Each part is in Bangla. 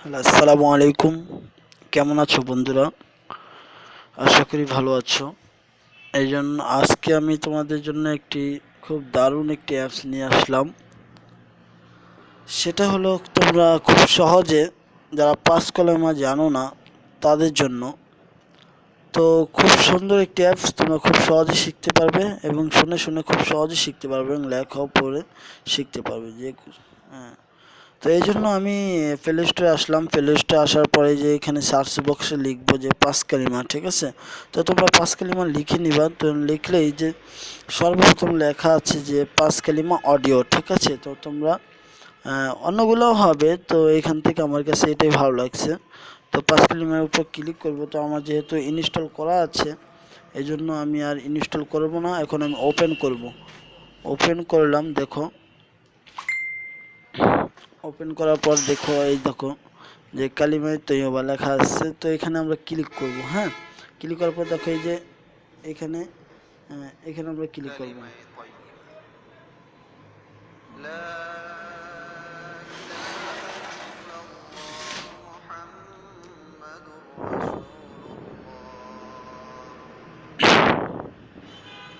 হ্যালো, আসসালামু আলাইকুম। কেমন আছো বন্ধুরা? আশা করি ভালো আছো। এই জন্য আজকে আমি তোমাদের জন্য একটি খুব দারুণ একটি অ্যাপস নিয়ে আসলাম। সেটা হলো তোমরা খুব সহজে যারা পাস কলমা জানো না তাদের জন্য। তো খুব সুন্দর একটি অ্যাপস, তোমরা খুব সহজে শিখতে পারবে এবং শুনে শুনে খুব সহজে শিখতে পারবে এবং লেখাও পড়ে শিখতে পারবে হ্যাঁ। তো এই জন্য আমি প্লে স্টোরে আসলাম। প্লে স্টোরে আসার পরে যে এখানে সার্চ বক্সে লিখবো যে পাঁচ কালিমা, ঠিক আছে? তো তোমরা পাঁচ কালিমা লিখে নিবা। তো লিখলেই যে সর্বপ্রথম লেখা আছে যে পাঁচ কালিমা অডিও, ঠিক আছে? তো তোমরা অন্যগুলোও হবে, তো এখান থেকে আমার কাছে এটাই ভালো লাগছে। তো পাঁচ কালিমার উপর ক্লিক করব। তো আমার যেহেতু ইনস্টল করা আছে এই জন্য আমি আর ইনস্টল করব না, এখন আমি ওপেন করব। ওপেন করলাম, দেখো ওপেন করার পর দেখো এই দেখো যে কালিমায়ে তৈয়বা লেখা আছে। তো এখানে আমরা ক্লিক করব। হ্যাঁ, ক্লিক করার পর দেখো এই যে এখানে এখানে আমরা ক্লিক করব।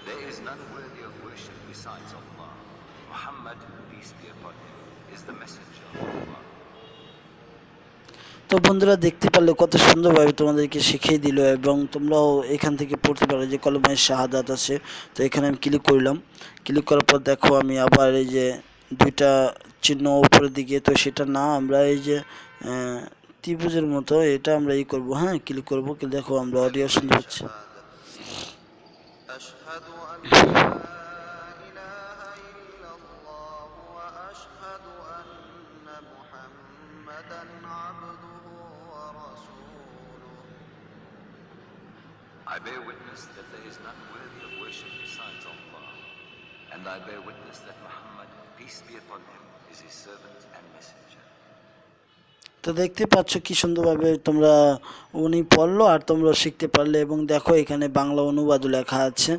There is none worthy of worship besides Allah. Muhammad, peace be upon him, is the messenger of Allah. তো বন্ধুরা দেখতে পারলে কত সুন্দরভাবে তোমাদেরকে শিখিয়ে দিল এবং তোমরাও এখান থেকে পড়তে পারো যে কলমায়ে শাহাদাত আছে। তো এখানে আমি ক্লিক করলাম। ক্লিক করার পর দেখো আমি আবার এই যে দুইটা চিহ্ন উপরের দিকে, তো সেটা না, আমরা এই যে ত্রিভুজের মতো এটা আমরা করব। হ্যাঁ, ক্লিক করব। দেখো আমরা অডিও শুনতে পাচ্ছি। I bear witness that there is none worthy of worship besides Allah, and I bear witness that Muhammad, peace be upon him, is his servant and messenger. তো দেখতে পাচ্ছ কি সুন্দরভাবে তোমরা উনি পড়লো আর তোমরা শিখতে পারলে। এবং দেখো এখানে বাংলা অনুবাদও লেখা আছে।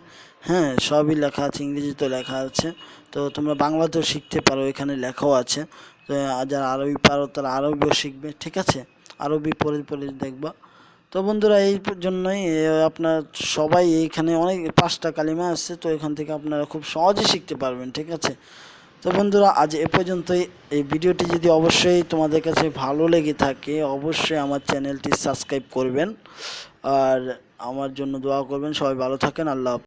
হ্যাঁ, সবই লেখা আছে, ইংরেজিতেও লেখা আছে। তো তোমরা বাংলাতেও শিখতে পারো, এখানে লেখাও আছে। তো যারা আরবি পারো তারা আরবিও শিখবে, ঠিক আছে? আরবি পড়ে পড়ে দেখবা। তো বন্ধুরা এই জন্যই আপনার সবাই এইখানে অনেক 5টা কালিমা আছে, তো এখান থেকে আপনারা খুব সহজে শিখতে পারবেন, ঠিক আছে? তো বন্ধুরা আজ এ পর্যন্তই। এই ভিডিওটি যদি অবশ্যই তোমাদের কাছে ভালো লেগে থাকে অবশ্যই আমার চ্যানেলটি সাবস্ক্রাইব করবেন আর আমার জন্য দোয়া করবেন। সবাই ভালো থাকেন। আল্লাহ হাফেজ।